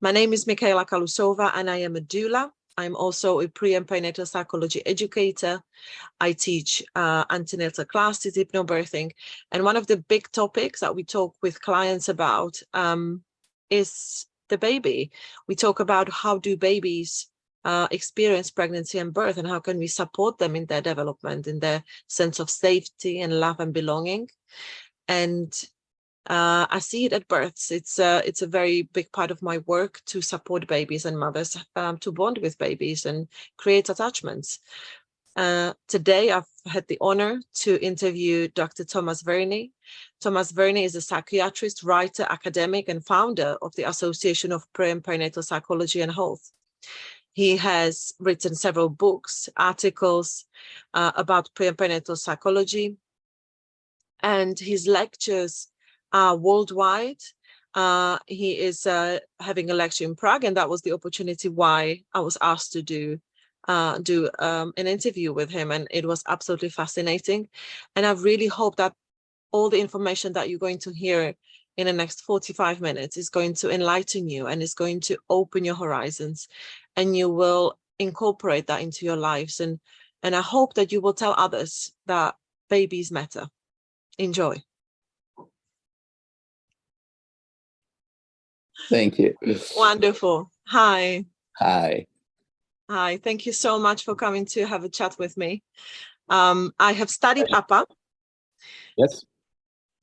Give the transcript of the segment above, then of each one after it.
My name is Michaela Kalusova, and I am a doula. I'm also a pre and perinatal psychology educator. I teach antenatal classes, hypnobirthing. And one of the big topics that we talk with clients about is the baby. We talk about how do babies experience pregnancy and birth, and how can we support them in their development, in their sense of safety and love and belonging. And I see it at births. It's a very big part of my work to support babies and mothers to bond with babies and create attachments. Today, I've had the honor to interview Dr. Thomas Verny. Thomas Verny is a psychiatrist, writer, academic, and founder of the Association of Pre and Perinatal Psychology and Health. He has written several books, articles about pre and perinatal psychology, and his lectures worldwide. He is having a lecture in Prague, and that was the opportunity why I was asked to do an interview with him, and it was absolutely fascinating. And I really hope that all the information that you're going to hear in the next 45 minutes is going to enlighten you and is going to open your horizons, and you will incorporate that into your lives. And I hope that you will tell others that babies matter. Enjoy. Thank you. Wonderful. Hi. Hi. Hi. Thank you so much for coming to have a chat with me. I have studied APA. Yes.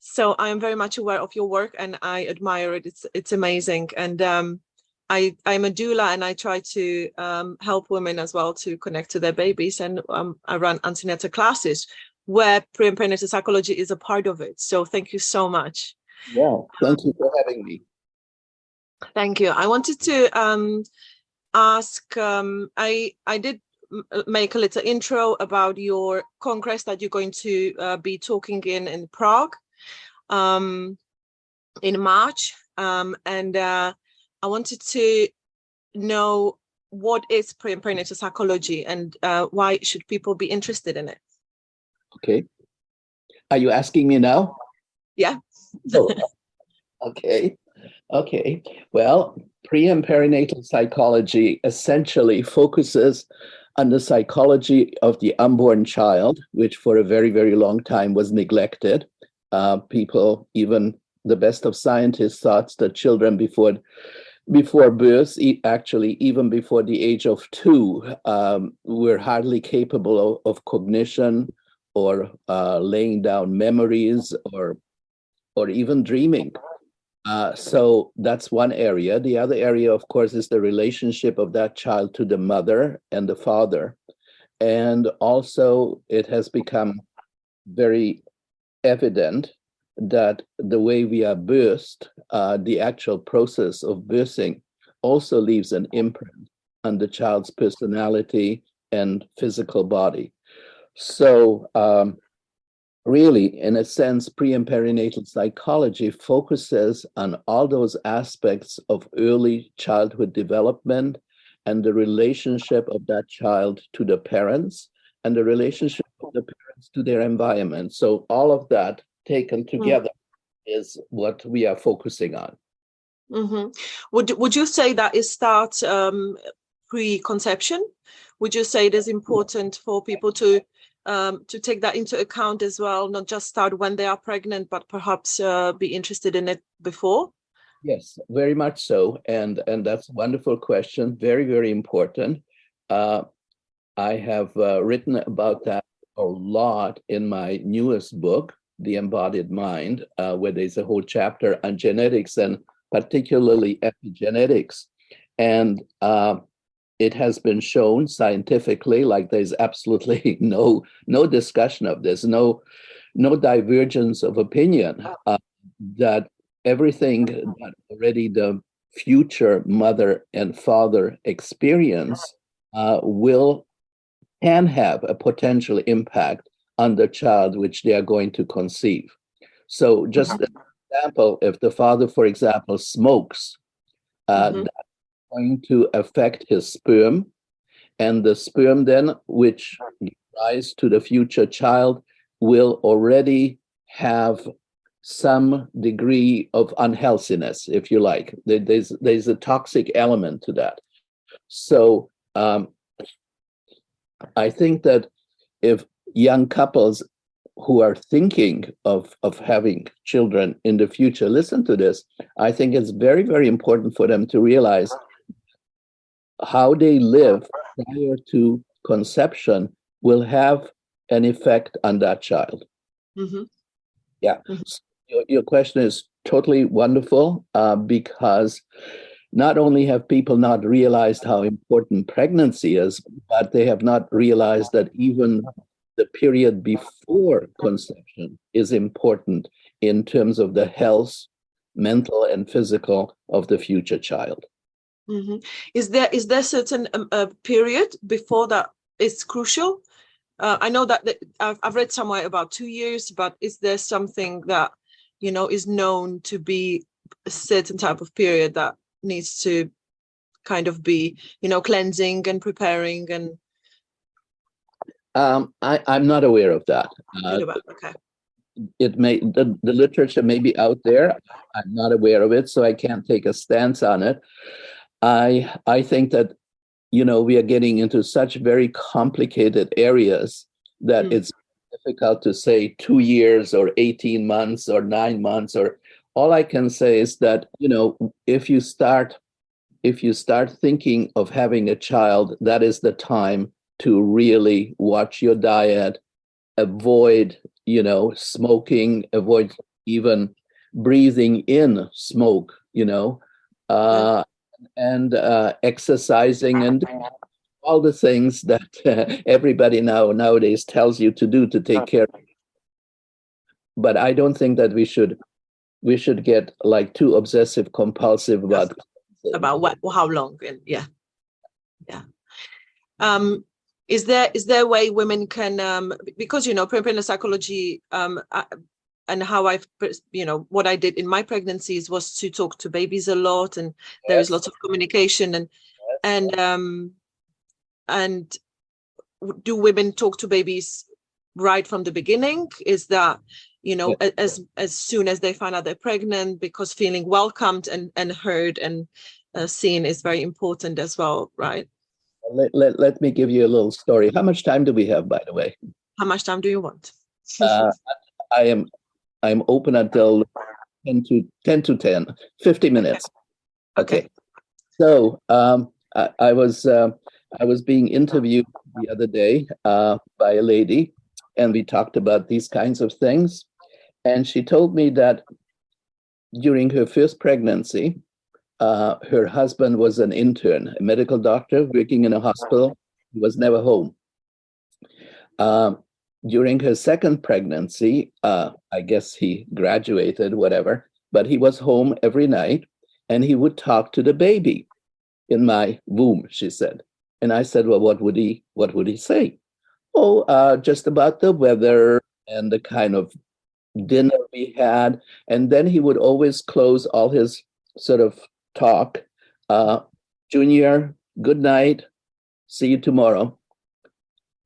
So I am very much aware of your work, and I admire it. It's amazing. And I'm a doula, and I try to help women as well to connect to their babies. And I run antenatal classes where pre and perinatal psychology is a part of it. So thank you so much. Yeah, thank you for having me. Thank you. I wanted to ask, I did make a little intro about your congress that you're going to be talking in Prague in March. And I wanted to know what is pre and perinatal psychology, and why should people be interested in it? Okay. Are you asking me now? Yeah. Oh, okay. Okay. Well, pre and perinatal psychology essentially focuses on the psychology of the unborn child, which for a very, very long time was neglected. People, even the best of scientists, thought that children before birth, actually even before the age of 2, were hardly capable of cognition or laying down memories or even dreaming. So that's one area. The other area, of course, is the relationship of that child to the mother and the father. And also, it has become very evident that the way we are birthed, the actual process of birthing, also leaves an imprint on the child's personality and physical body. So, really, in a sense, pre and perinatal psychology focuses on all those aspects of early childhood development and the relationship of that child to the parents and the relationship of the parents to their environment. So all of that taken together is what we are focusing on. Mm-hmm. Would you say that it starts pre-conception? Would you say it is important for people to take that into account as well, not just start when they are pregnant, but perhaps be interested in it before? Yes, very much so. And that's a wonderful question. Very, very important. I have written about that a lot in my newest book, The Embodied Mind, where there's a whole chapter on genetics and particularly epigenetics. And it has been shown scientifically, like there's absolutely no discussion of this, no divergence of opinion, that everything that already the future mother and father experience can have a potential impact on the child which they are going to conceive. So just an example, if the father, for example, smokes, that's going to affect his sperm, and the sperm then, which gives rise to the future child, will already have some degree of unhealthiness, if you like. There's a toxic element to that. So I think that if young couples who are thinking of having children in the future listen to this, I think it's very, very important for them to realize how they live prior to conception will have an effect on that child. Mm-hmm. Yeah. Mm-hmm. So your question is totally wonderful because not only have people not realized how important pregnancy is, but they have not realized that even the period before conception is important in terms of the health, mental and physical of the future child. Mm-hmm. Is there certain period before that is crucial? I know that I've read somewhere about 2 years, but is there something that, is known to be a certain type of period that needs to kind of be, cleansing and preparing and? I'm not aware of that. Okay. It may the literature may be out there. I'm not aware of it, so I can't take a stance on it. I think that we are getting into such very complicated areas that it's difficult to say 2 years or 18 months or 9 months, or all I can say is that if you start thinking of having a child, that is the time to really watch your diet, avoid smoking, avoid even breathing in smoke, and exercising and all the things that everybody nowadays tells you to do to take care of it. But I don't think that we should get like too obsessive compulsive about how long, and yeah. Is there a way women can because perinatal psychology and how what I did in my pregnancies was to talk to babies a lot, and there is lots of communication and do women talk to babies right from the beginning? Is that as soon as they find out they're pregnant, because feeling welcomed and heard and seen is very important as well, right? Let me give you a little story. How much time do we have, by the way? How much time do you want? I'm open until 10 to 10, 50 minutes. Okay. So I was being interviewed the other day by a lady, and we talked about these kinds of things. And she told me that during her first pregnancy, her husband was an intern, a medical doctor working in a hospital. He was never home. During her second pregnancy, I guess he graduated, whatever, but he was home every night, and he would talk to the baby in my womb, she said. And I said, well, what would he say? Oh, just about the weather and the kind of dinner we had. And then he would always close all his sort of talk. Junior, good night. See you tomorrow.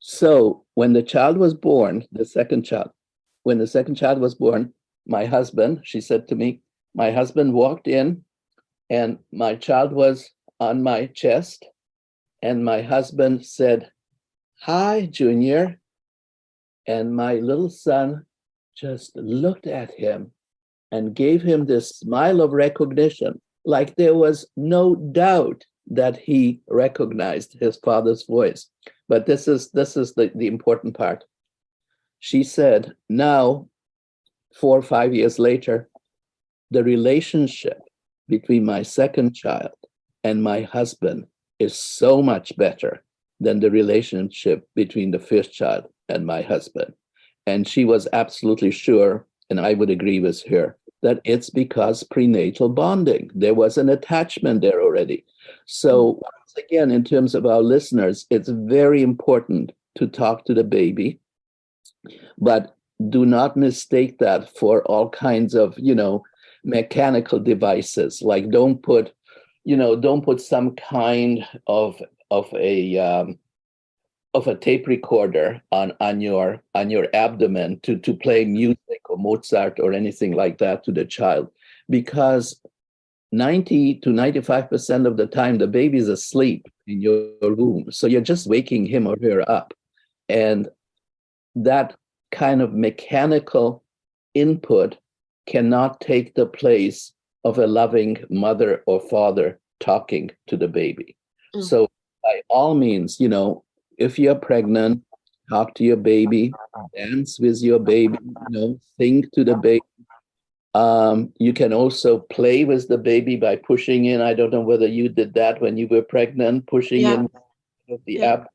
So when the child was born, when the second child was born, my husband, she said to me, my husband walked in and my child was on my chest. And my husband said, hi, Junior. And my little son just looked at him and gave him this smile of recognition, like there was no doubt that he recognized his father's voice. But this is the important part. She said, now, 4 or 5 years later, the relationship between my second child and my husband is so much better than the relationship between the first child and my husband. And she was absolutely sure, and I would agree with her, that it's because prenatal bonding. There was an attachment there already. So once again, in terms of our listeners, it's very important to talk to the baby, but do not mistake that for all kinds of, mechanical devices. Like don't put some kind of a of a tape recorder on your abdomen to play music or Mozart or anything like that to the child, because 90 to 95% of the time the baby is asleep in your womb. So you're just waking him or her up. And that kind of mechanical input cannot take the place of a loving mother or father talking to the baby. So by all means, if you're pregnant, talk to your baby, dance with your baby, sing to the baby. You can also play with the baby by pushing in. I don't know whether you did that when you were pregnant, pushing in the app,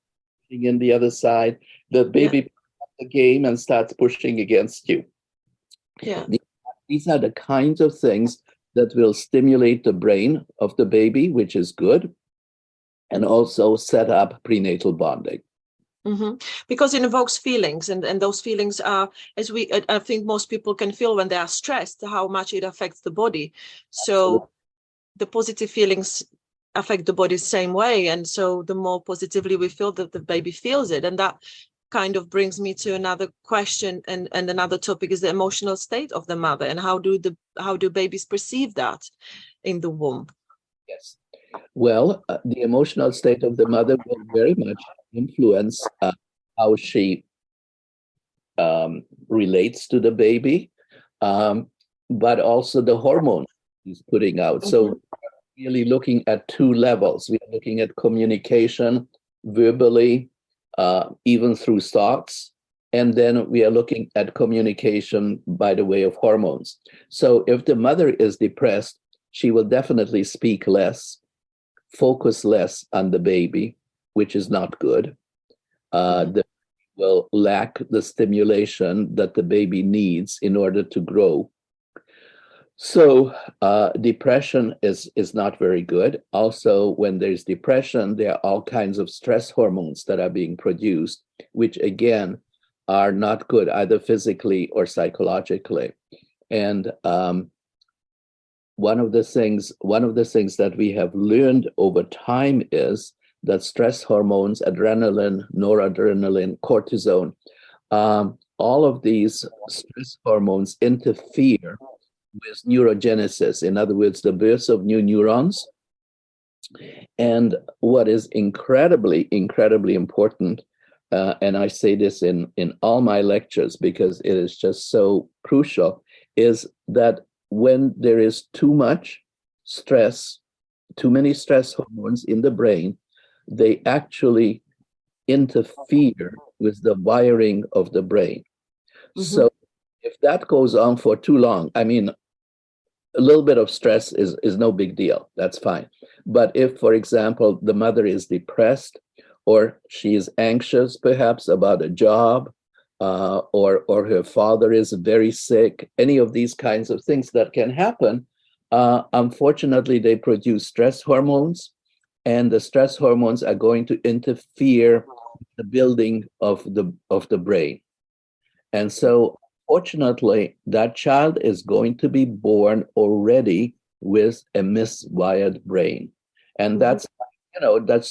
pushing in the other side. The baby picks up the game and starts pushing against you. These are the kinds of things that will stimulate the brain of the baby, which is good, and also set up prenatal bonding. Because it evokes feelings, and those feelings are, I think most people can feel when they are stressed, how much it affects the body. So Absolutely. The positive feelings affect the body the same way, and so the more positively we feel, that the baby feels it. And that kind of brings me to another question, and another topic is the emotional state of the mother, and how do babies perceive that in the womb? Yes. Well, the emotional state of the mother will very much influence how she relates to the baby, but also the hormones she's putting out. So really looking at two levels. We are looking at communication verbally, even through thoughts, and then we are looking at communication by the way of hormones. So if the mother is depressed, she will definitely speak less, focus less on the baby, which is not good. The will lack the stimulation that the baby needs in order to grow. So depression is not very good. Also, when there's depression, there are all kinds of stress hormones that are being produced, which again are not good either physically or psychologically. And one of the things that we have learned over time is that stress hormones, adrenaline, noradrenaline, cortisone, all of these stress hormones interfere with neurogenesis, in other words, the birth of new neurons. And what is incredibly, incredibly important, and I say this in all my lectures because it is just so crucial, is that when there is too much stress, too many stress hormones in the brain, they actually interfere with the wiring of the brain. So if that goes on for too long, I mean, a little bit of stress is no big deal. That's fine. But if, for example, the mother is depressed or she is anxious, perhaps about a job, or her father is very sick, any of these kinds of things that can happen, unfortunately, they produce stress hormones, and the stress hormones are going to interfere with the building of the brain. And so, fortunately, that child is going to be born already with a miswired brain. And that's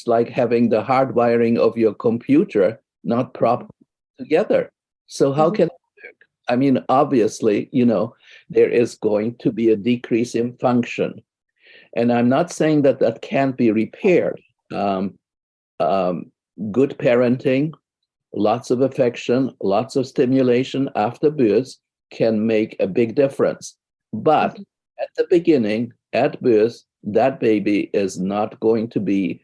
like having the hardwiring of your computer not properly together. So how can it work? I mean, obviously, there is going to be a decrease in function. And I'm not saying that can't be repaired. Good parenting, lots of affection, lots of stimulation after birth can make a big difference. But at the beginning, at birth, that baby is not going to be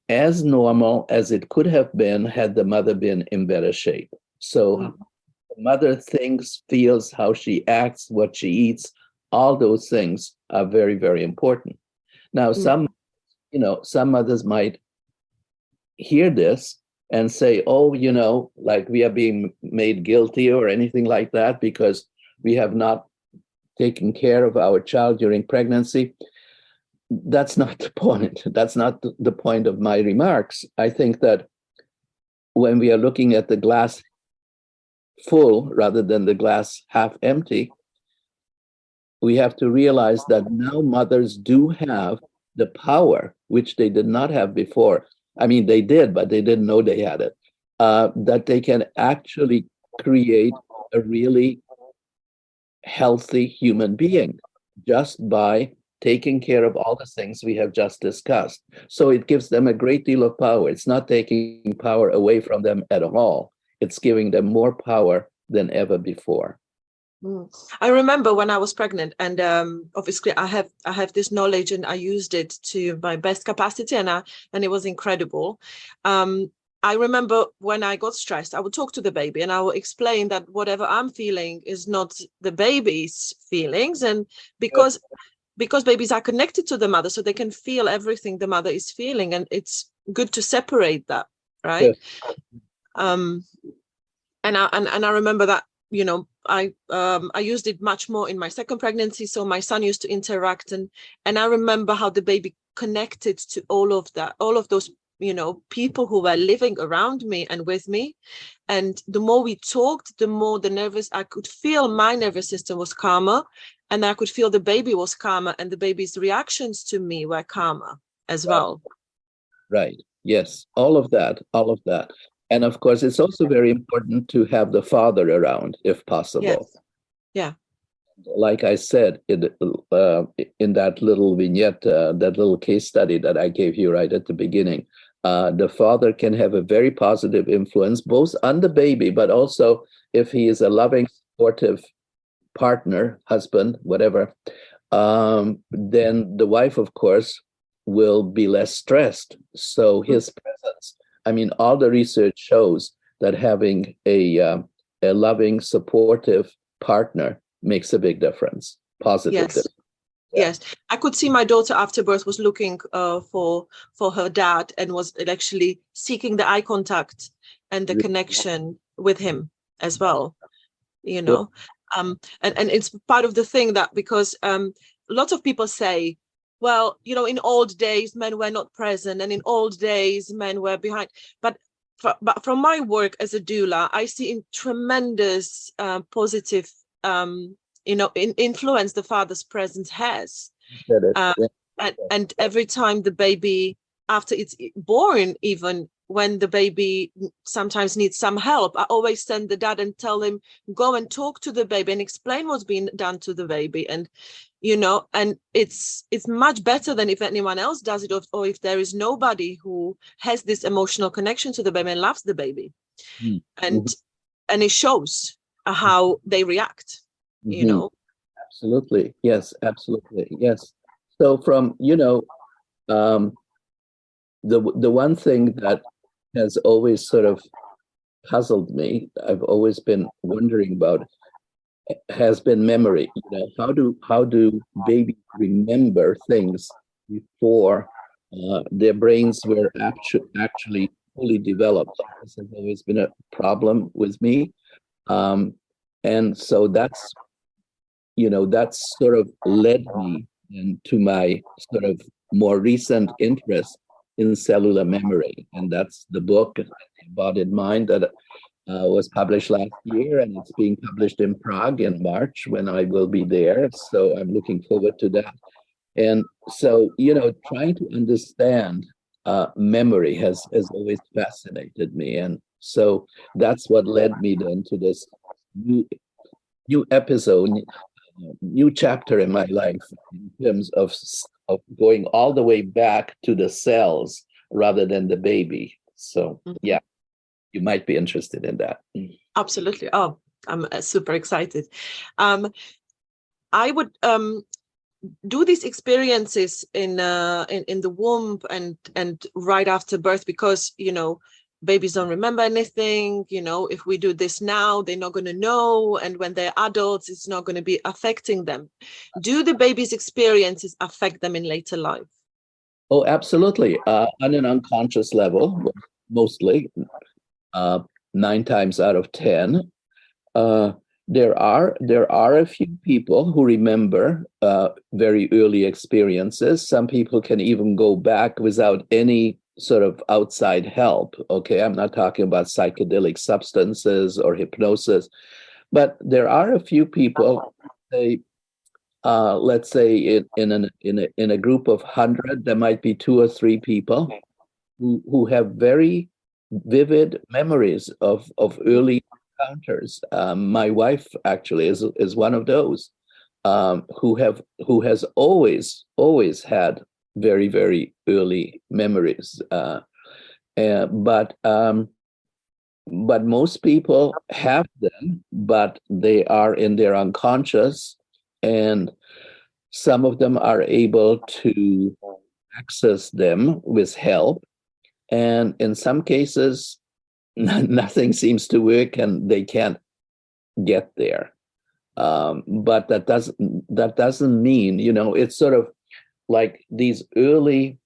as normal as it could have been had the mother been in better shape. So the mother thinks, feels, how she acts, what she eats, all those things are very, very important. Now, some mothers might hear this and say, oh, like we are being made guilty or anything like that because we have not taken care of our child during pregnancy. That's not the point. That's not the point of my remarks. I think that when we are looking at the glass full rather than the glass half empty, we have to realize that now mothers do have the power, which they did not have before. I mean, they did, but they didn't know they had it, that they can actually create a really healthy human being just by taking care of all the things we have just discussed. So it gives them a great deal of power. It's not taking power away from them at all. It's giving them more power than ever before. I remember when I was pregnant, and obviously I have this knowledge, and I used it to my best capacity, and it was incredible. I remember when I got stressed, I would talk to the baby, and I would explain that whatever I'm feeling is not the baby's feelings, and because babies are connected to the mother, so they can feel everything the mother is feeling, and it's good to separate that, right? Yes. And I remember that, I used it much more in my second pregnancy. So my son used to interact, and I remember how the baby connected to all of that, all of those, people who were living around me and with me. And the more we talked, the more I could feel my nervous system was calmer, and I could feel the baby was calmer, and the baby's reactions to me were calmer as well. Right. Yes. All of that. All of that. And of course, it's also very important to have the father around if possible. Yes. Yeah. Like I said, in that little vignette, that little case study that I gave you right at the beginning, the father can have a very positive influence both on the baby, but also if he is a loving, supportive partner, husband, whatever, then the wife, of course, will be less stressed. So his presence, I mean, all the research shows that having a loving, supportive partner makes a big difference, positive Yes. difference. Yes, I could see my daughter after birth was looking for her dad, and was actually seeking the eye contact and the connection with him as well. And it's part of the thing that, because lots of people say, well, in old days men were not present, and in old days men were behind. But from my work as a doula, I see in tremendous positive influence the father's presence has. And every time the baby, after it's born, even when the baby sometimes needs some help, I always send the dad and tell him, go and talk to the baby and explain what's being done to the baby. And and it's much better than if anyone else does it, or if there is nobody who has this emotional connection to the baby and loves the baby. And it shows how they react. Absolutely. Yes, absolutely. Yes. So from, the one thing that has always sort of puzzled me, I've always been wondering about, has been memory. How do babies remember things before their brains were actually fully developed? This has always been a problem with me. And so that's sort of led me into my sort of more recent interest in cellular memory. And that's the book, Embodied Mind, that was published last year, and it's being published in Prague in March when I will be there. So I'm looking forward to that. And so, trying to understand memory has always fascinated me. And so that's what led me then to this new episode, new chapter in my life in terms of going all the way back to the cells rather than the baby. So yeah, you might be interested in that. Absolutely. Oh, I'm super excited. I would do these experiences in the womb and right after birth, because babies don't remember anything. If we do this now, they're not going to know, and when they're adults, it's not going to be affecting them. Do the baby's experiences affect them in later life? Oh, absolutely. On an unconscious level, mostly 9 times out of 10. There are a few people who remember very early experiences. Some people can even go back without any sort of outside help. Okay, I'm not talking about psychedelic substances or hypnosis, but there are a few people. Let's say in a group of 100, there might be 2 or 3 people who have very vivid memories of early encounters. My wife actually is one of those who has always had very, very early memories. Uh, but um, but most people have them, but they are in their unconscious, and some of them are able to access them with help. And in some cases, nothing seems to work and they can't get there. But that doesn't mean, it's sort of like these early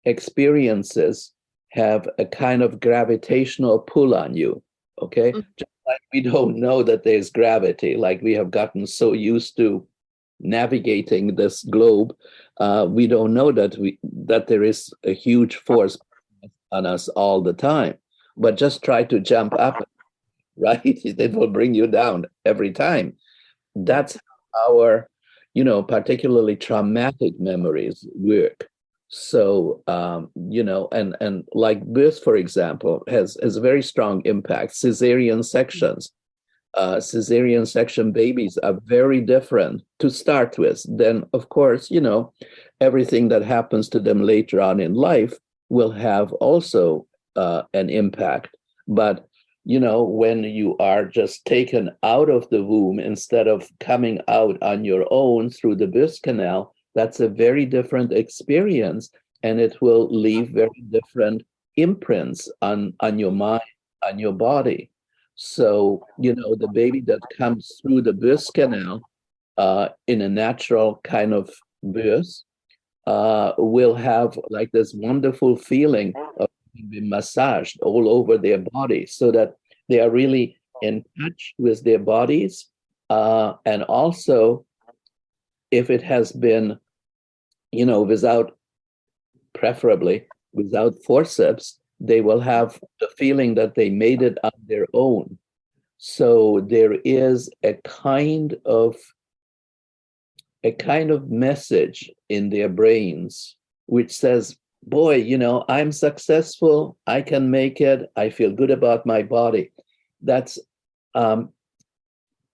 experiences have a kind of gravitational pull on you. Okay. Mm. Just like we don't know that there's gravity, like we have gotten so used to navigating this globe, we don't know that there is a huge force on us all the time. But just try to jump up, right? It will bring you down every time. That's how our, particularly traumatic memories work. So, and like birth, for example, has a very strong impact. Cesarean sections. Cesarean section babies are very different to start with. Then, of course, everything that happens to them later on in life will have also an impact. But, when you are just taken out of the womb instead of coming out on your own through the birth canal, that's a very different experience. And it will leave very different imprints on your mind, on your body. So, the baby that comes through the birth canal in a natural kind of birth will have like this wonderful feeling of being massaged all over their body so that they are really in touch with their bodies. And also, if it has been, preferably without forceps, they will have the feeling that they made it on their own. So there is a kind of message in their brains which says, boy, I'm successful, I can make it, I feel good about my body. That's um,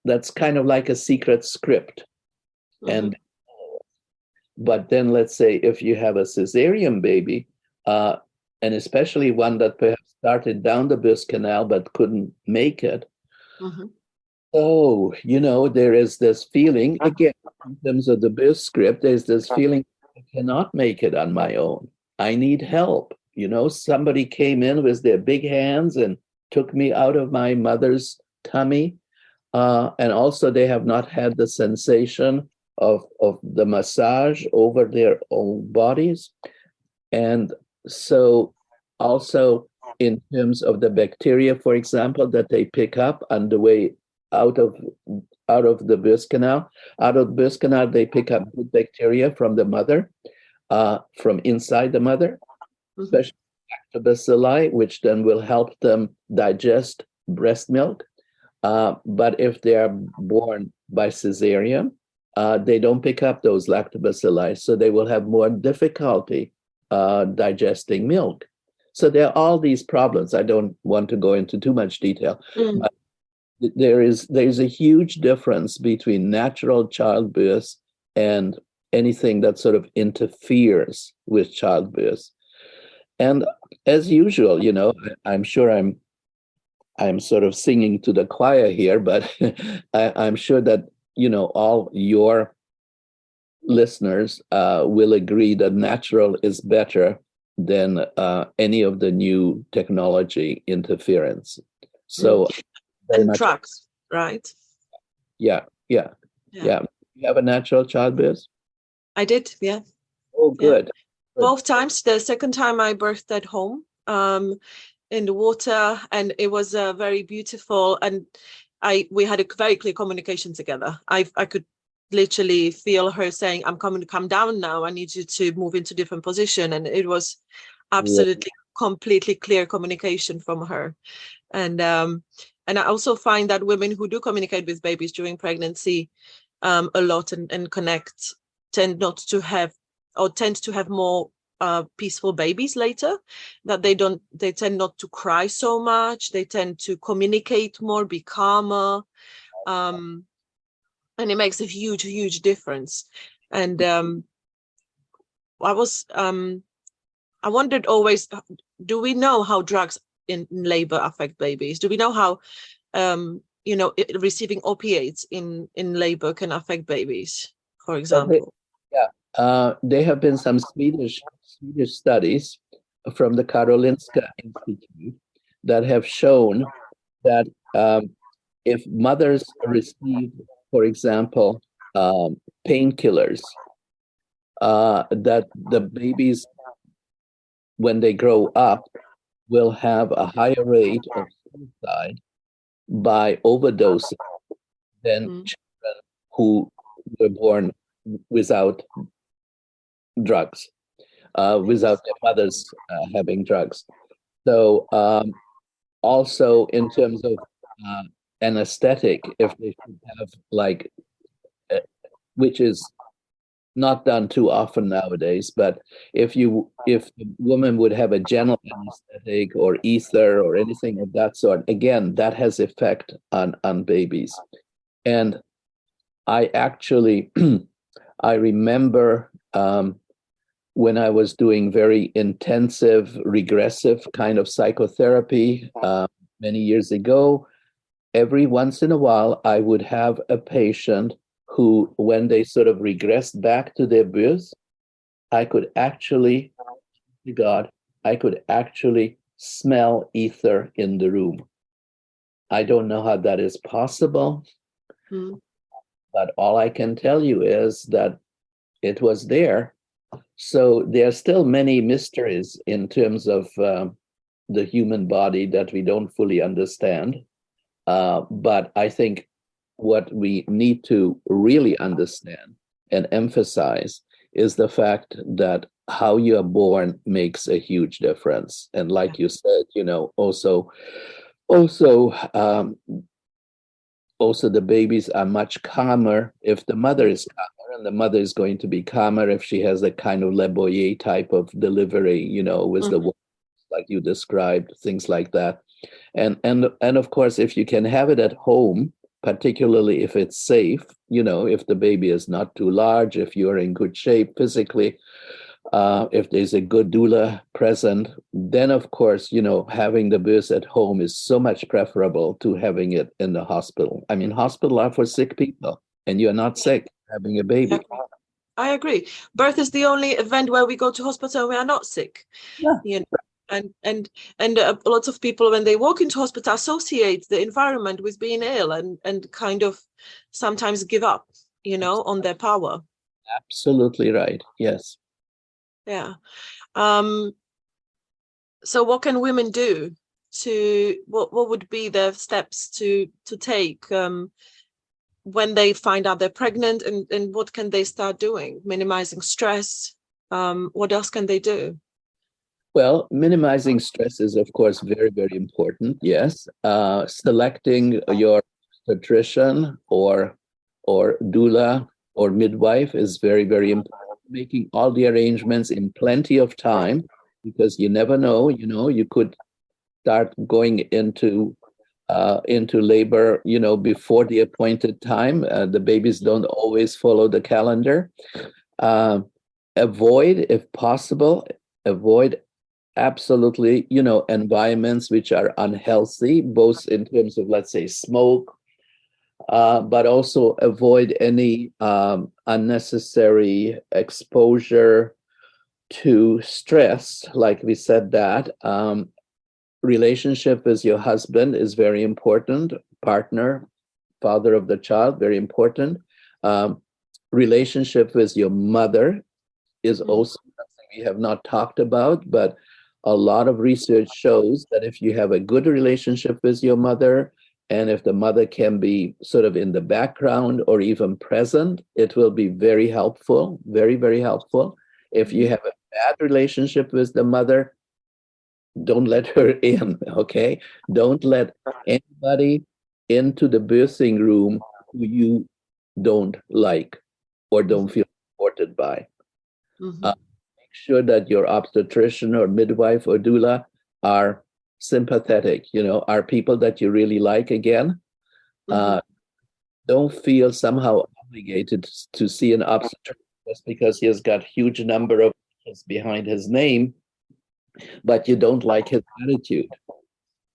that's kind of like a secret script. Mm-hmm. But then let's say if you have a cesarean baby, and especially one that perhaps started down the birth canal but couldn't make it. Mm-hmm. Oh, there is this feeling, again, in terms of the birth script, there's this feeling I cannot make it on my own. I need help. Somebody came in with their big hands and took me out of my mother's tummy. And also, they have not had the sensation of the massage over their own bodies. And so, also, in terms of the bacteria, for example, that they pick up on the way out of the birth canal. Out of the birth canal, they pick up good bacteria from the mother, from inside the mother, Mm-hmm. especially lactobacilli, which then will help them digest breast milk. But if they are born by cesarean, they don't pick up those lactobacilli, so they will have more difficulty digesting milk. So there are all these problems. I don't want to go into too much detail, Mm. but there's a huge difference between natural childbirth and anything that sort of interferes with childbirth. And as usual, I'm sure I'm sort of singing to the choir here, but I'm sure that all your listeners will agree that natural is better than any of the new technology interference. Mm. So very And much. drugs, right? Yeah. You have a natural childbirth? I did, yeah. Oh, good. Both times. The second time I birthed at home, in the water, and it was very beautiful. And we had a very clear communication together. I could literally feel her saying, "I'm coming to come down now. I need you to move into a different position." And it was absolutely completely clear communication from her. And I also find that women who do communicate with babies during pregnancy a lot and connect tend to have more peaceful babies later, that they tend not to cry so much, they tend to communicate more, be calmer, and it makes a huge difference. And I wondered always, do we know how drugs in labor affect babies? Do we know how receiving opiates in labor can affect babies, for example? There have been some Swedish studies from the Karolinska Institute that have shown that if mothers receive, for example, painkillers, that the babies, when they grow up, will have a higher rate of suicide by overdosing than children who were born without drugs, without their mothers having drugs. So also in terms of anesthetic, if they should have which is not done too often nowadays, but if the woman would have a general anesthetic or ether or anything of that sort, again, that has effect on babies. And I actually, I remember when I was doing very intensive, regressive kind of psychotherapy many years ago, every once in a while, I would have a patient who, when they sort of regressed back to their birth, I could actually smell ether in the room. I don't know how that is possible, but all I can tell you is that it was there. So there are still many mysteries in terms of the human body that we don't fully understand. But I think what we need to really understand and emphasize is the fact that how you are born makes a huge difference. And like you said, also the babies are much calmer if the mother is calmer, and the mother is going to be calmer if she has a kind of Le Boyer type of delivery, with the like you described, things like that. And of course, if you can have it at home, particularly if it's safe, if the baby is not too large, if you're in good shape physically, if there's a good doula present, then of course, having the birth at home is so much preferable to having it in the hospital. I mean, hospital are for sick people, and you're not sick having a baby. I agree. Birth is the only event where we go to hospital and we are not sick. Yeah. And lots of people, when they walk into hospital, associate the environment with being ill and kind of sometimes give up, on their power. Absolutely right. Yes. Yeah. So what can women do what would be the steps to take when they find out they're pregnant, and what can they start doing? Minimizing stress. What else can they do? Well, minimizing stress is, of course, very, very important. Yes. Selecting your obstetrician or doula or midwife is very, very important. Making all the arrangements in plenty of time, because you never know, you could start going into labor, before the appointed time. The babies don't always follow the calendar. Avoid, if possible, absolutely, environments which are unhealthy, both in terms of, let's say, smoke, but also avoid any unnecessary exposure to stress. Like we said, that relationship with your husband is very important. Partner, father of the child, very important. Relationship with your mother is also something we have not talked about, but a lot of research shows that if you have a good relationship with your mother, and if the mother can be sort of in the background or even present, it will be very helpful, very, very helpful. If you have a bad relationship with the mother, don't let her in, okay? Don't let anybody into the birthing room who you don't like or don't feel supported by. Make sure that your obstetrician or midwife or doula are sympathetic, are people that you really like again. Mm-hmm. Don't feel somehow obligated to see an obstetrician just because he has got huge number of behind his name, but you don't like his attitude.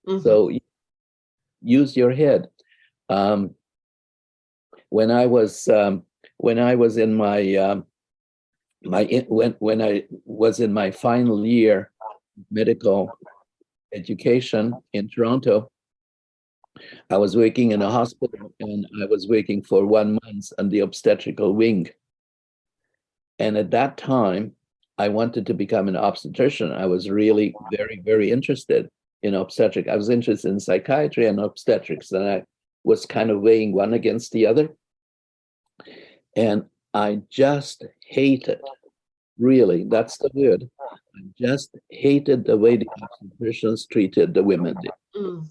Mm-hmm. So use your head. When I was in my when I was in my final year of medical education in Toronto, I was working in a hospital, and I was working for 1 month on the obstetrical wing. And at that time, I wanted to become an obstetrician. I was really very, very interested in obstetric. I was interested in psychiatry and obstetrics, and I was kind of weighing one against the other. And I just hated, really, that's the word. I just hated the way the obstetricians treated the women. Mm.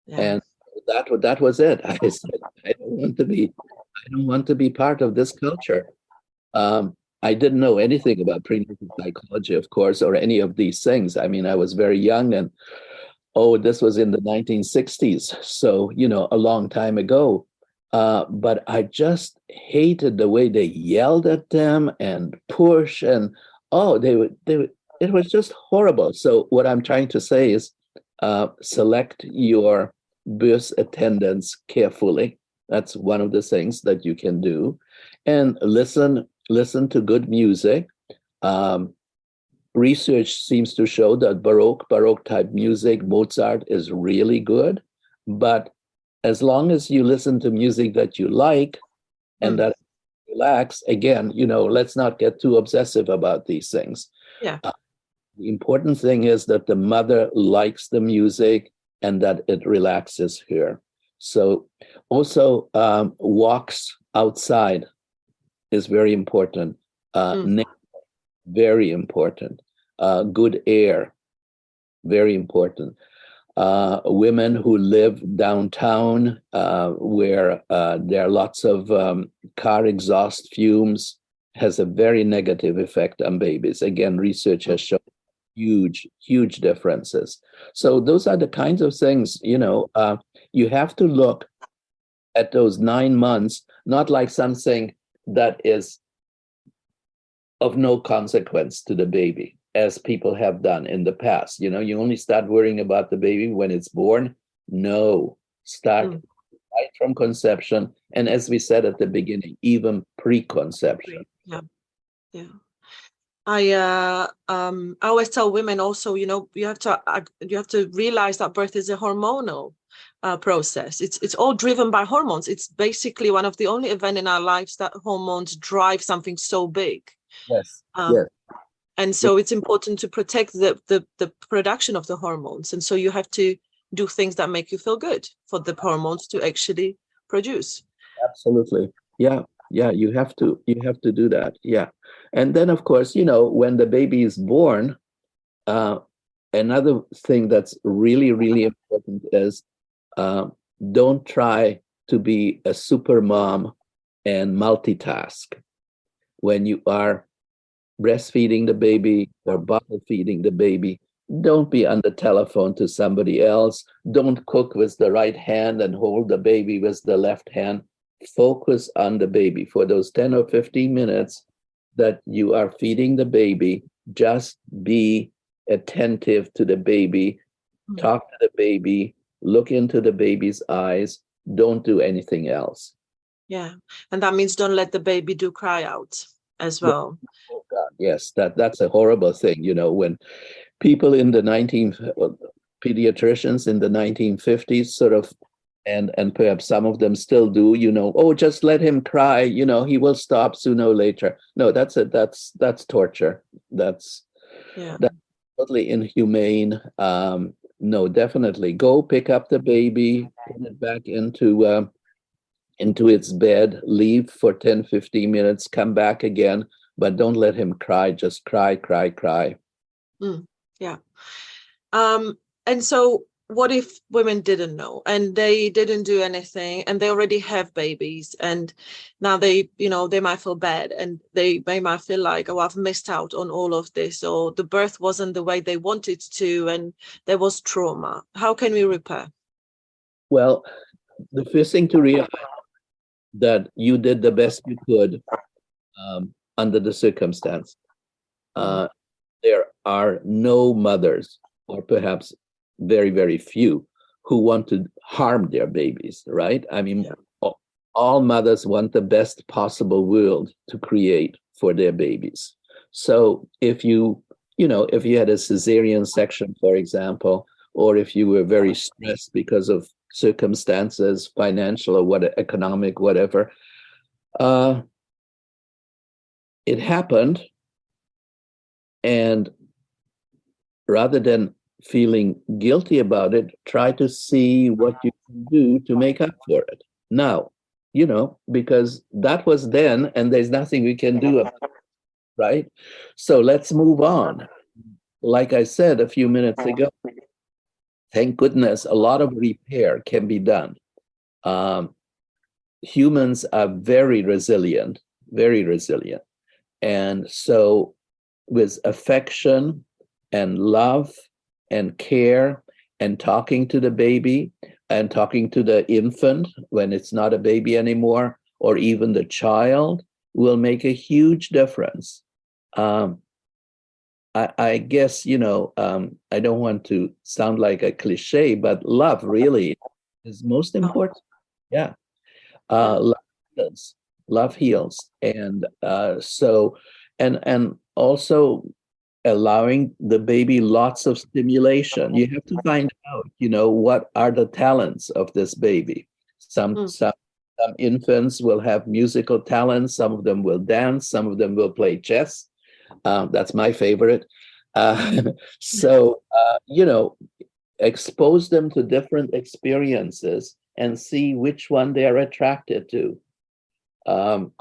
Yeah. And that was it. I said, I don't want to be part of this culture. I didn't know anything about prenatal psychology, of course, or any of these things. I mean, I was very young, and this was in the 1960s, so a long time ago. But I just hated the way they yelled at them and push, and it was just horrible. So what I'm trying to say is, select your birth attendants carefully. That's one of the things that you can do, and listen to good music. Research seems to show that Baroque type music, Mozart, is really good. But as long as you listen to music that you like and that relax, again, let's not get too obsessive about these things. Yeah. The important thing is that the mother likes the music and that it relaxes her. So also walks outside is very important. Very important. Good air, very important. Women who live downtown where there are lots of car exhaust fumes has a very negative effect on babies. Again, research has shown huge differences. So those are the kinds of things, you have to look at those 9 months, not like something that is of no consequence to the baby, as people have done in the past. You only start worrying about the baby when it's born. No, start right from conception. And as we said at the beginning, even pre-conception. Yeah. I always tell women also, you have to realize that birth is a hormonal process. It's all driven by hormones. It's basically one of the only events in our lives that hormones drive something so big. Yes. And so it's important to protect the production of the hormones. And so you have to do things that make you feel good for the hormones to actually produce. Absolutely. Yeah. You have to do that. Yeah. And then, of course, when the baby is born, another thing that's really, really important is don't try to be a super mom and multitask when you are breastfeeding the baby or bottle feeding the baby. Don't be on the telephone to somebody else. Don't cook with the right hand and hold the baby with the left hand. Focus on the baby for those 10 or 15 minutes that you are feeding the baby. Just be attentive to the baby, talk to the baby, look into the baby's eyes. Don't do anything else. Yeah. And that means don't let the baby do cry out as well. Oh God, yes, that's a horrible thing. When people in the pediatricians in the 1950s sort of, and perhaps some of them still do, just let him cry, he will stop sooner or later. No, that's torture. That's totally inhumane. No, definitely go pick up the baby, put it back into its bed, leave for 10, 15 minutes, come back again, but don't let him cry. Just cry. Yeah. And so what if women didn't know and they didn't do anything and they already have babies, and now they, they might feel bad and they might feel like, oh, I've missed out on all of this, or the birth wasn't the way they wanted to, and there was trauma. How can we repair? Well, the first thing to realize that you did the best you could under the circumstance. Mhm. There are no mothers, or perhaps very, very few, who want to harm their babies, right? I mean, Yeah. all mothers want the best possible world to create for their babies. So if if you had a cesarean section, for example, or if you were very stressed because of circumstances, financial or economic, whatever, uh, it happened, and rather than feeling guilty about it, try to see what you can do to make up for it now, because that was then and there's nothing we can do about it, right? So let's move on. Like I said a few minutes ago, thank goodness a lot of repair can be done. Um, Humans are very resilient, very resilient. And so with affection and love and care and talking to the baby and talking to the infant when it's not a baby anymore, or even the child, will make a huge difference. I guess, I don't want to sound like a cliche, but love really is most important. Yeah. Yeah. Love heals. Love heals. And also allowing the baby lots of stimulation. You have to find out, what are the talents of this baby. Some Mm. some some infants will have musical talents, some of them will dance, some of them will play chess. That's my favorite. Uh, so, expose them to different experiences and see which one they are attracted to. Um,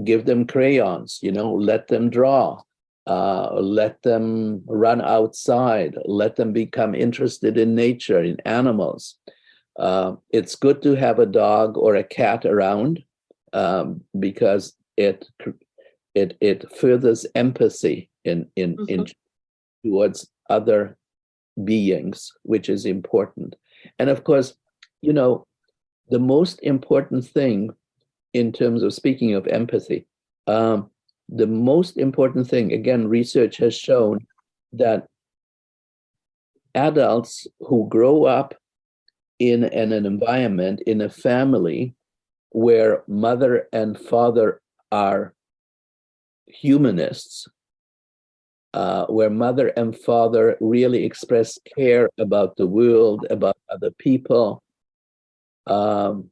Give them crayons, let them draw, let them run outside, let them become interested in nature, in animals. It's good to have a dog or a cat around, because it furthers empathy in Mhm. towards other beings, which is important. And of course, you know, the most important thing in terms of speaking of empathy, the most important thing, again, research has shown that adults who grow up in an environment, in a family where mother and father are humanists, where mother and father really express care about the world, about other people, um,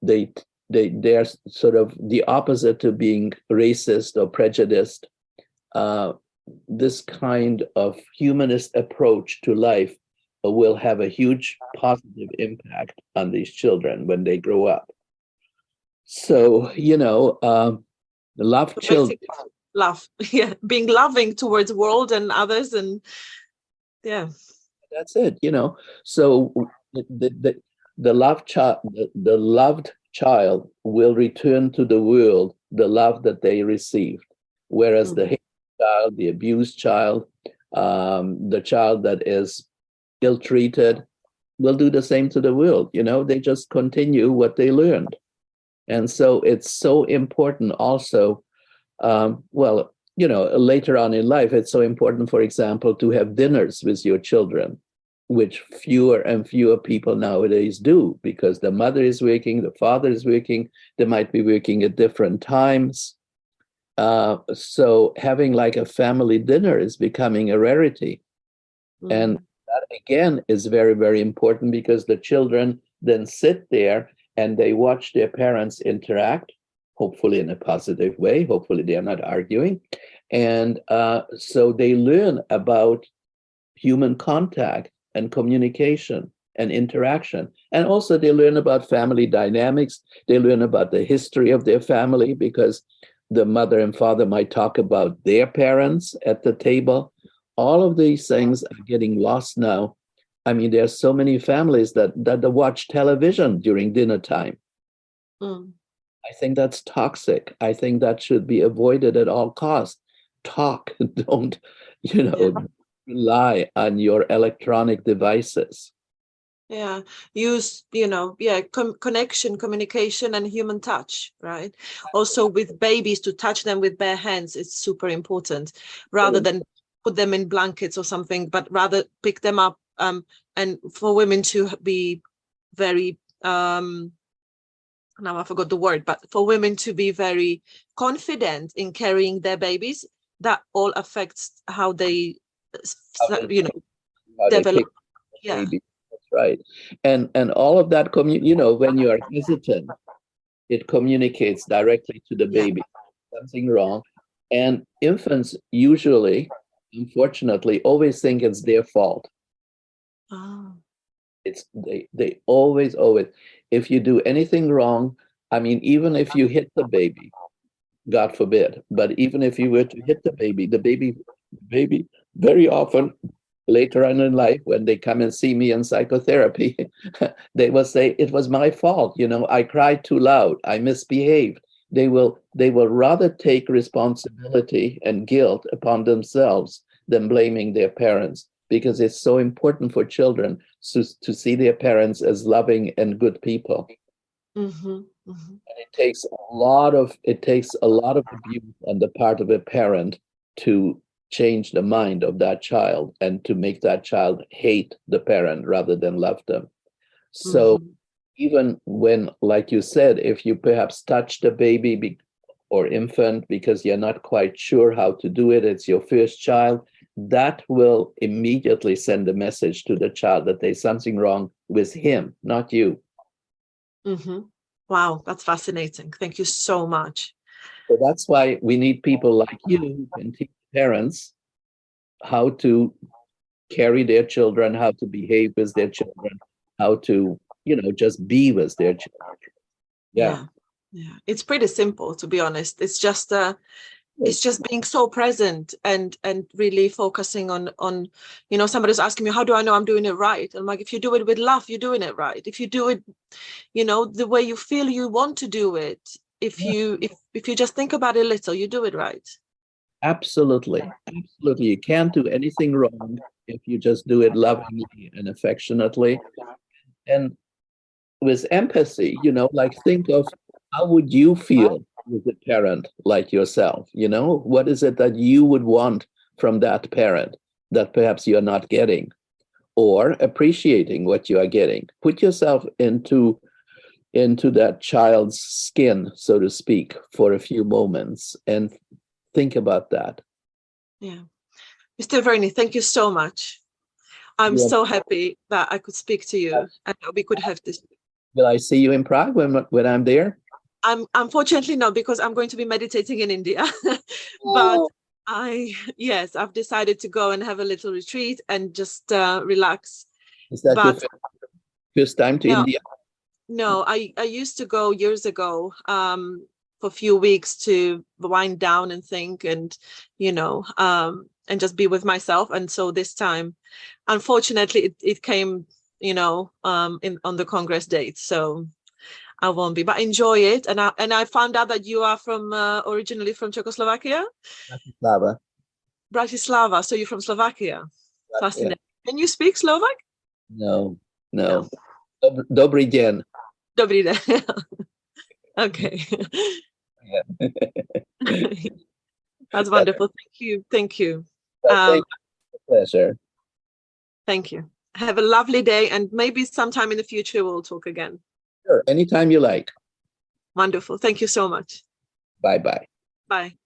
they they're sort of the opposite to being racist or prejudiced. Uh, this kind of humanist approach to life will have a huge positive impact on these children when they grow up. So, love So children. basically, love. Yeah, being loving towards world and others, and yeah. That's it. So the loved child, the loved child will return to the world the love that they received, whereas the Mhm. hate child, the abused child, the child that is ill-treated, will do the same to the world. They just continue what they learned. And so it's so important also, later on in life, it's so important, for example, to have dinners with your children, which fewer and fewer people nowadays do, because the mother is working, the father is working, they might be working at different times. So having like a family dinner is becoming a rarity. And Mm. that again is very, very important, because the children then sit there and they watch their parents interact, hopefully in a positive way. Hopefully they are not arguing. And so they learn about human contact and communication and interaction. And also they learn about family dynamics. They learn about the history of their family, because the mother and father might talk about their parents at the table. All of these things are getting lost now I mean, there are so many families that watch television during dinner time. Mm. I think that's toxic. I think that should be avoided at all costs. Talk, don't, Yeah. rely on your electronic devices. Yeah. Use, connection, communication, and human touch, right? Also with babies, to touch them with bare hands is super important, rather than put them in blankets or something, but rather pick them up. And for women to be very, now I forgot the word, but for women to be very confident in carrying their babies, that all affects how they, How they, how they develop. pick Yeah. baby. That's right. And all of that, when you are hesitant, it communicates directly to the Yeah. baby. Something wrong. And infants usually, unfortunately, always think it's their fault. Oh. It's they always, if you do anything wrong, I mean, even if you hit the baby, God forbid, but even if you were to hit the baby very often later on in life, when they come and see me in psychotherapy, they will say it was my fault. I cried too loud, I misbehaved. They will rather take responsibility and guilt upon themselves than blaming their parents, because it's so important for children to see their parents as loving and good people. Mm-hmm. Mm-hmm. And it takes a lot of abuse on the part of a parent to change the mind of that child and to make that child hate the parent rather than love them. So Mm-hmm. even when, like you said, if you perhaps touch the baby or infant because you're not quite sure how to do it, it's your first child, that will immediately send a message to the child that there's something wrong with him, not you. Mm-hmm. Wow, that's fascinating. Thank you so much. So that's why we need people like you who can teach parents how to carry their children, how to behave with their children, how to, just be with their children. Yeah. Yeah. Yeah. It's pretty simple, to be honest. It's just being so present and really focusing on somebody's asking me, how do I know I'm doing it right? I'm like, if you do it with love, you're doing it right. If you do it, the way you feel you want to do it, if you just think about it a little, you do it right. Absolutely. Absolutely. You can't do anything wrong if you just do it lovingly and affectionately. And with empathy, like think of how would you feel with a parent like yourself? What is it that you would want from that parent that perhaps you're not getting, or appreciating what you are getting? Put yourself into that child's skin, so to speak, for a few moments and think about that. Yeah. Mr. Verny, thank you so much. I'm You so happy that I could speak to you and that we could have this. Will I see you in Prague when I'm there? I'm unfortunately not, because I'm going to be meditating in India. But Oh, yes, I've decided to go and have a little retreat and just relax. is that your But first time to no, India? no, I used to go years ago, for a few weeks to wind down and think and just be with myself. And so this time, unfortunately, it came, on the Congress date. So I won't be, but enjoy it. And I found out that you are from originally from Czechoslovakia, Bratislava. Bratislava. So you're from Slovakia. Yeah. Fascinating. Can you speak Slovak? No, No. no. Dobrý den. Dobrý den. Okay. Yeah. That's That's wonderful. Thank you. Thank you. thank you. Pleasure. Thank you. Have a lovely day, and maybe sometime in the future we'll talk again. Sure. Anytime you like. Wonderful. Thank you so much. Bye bye. Bye.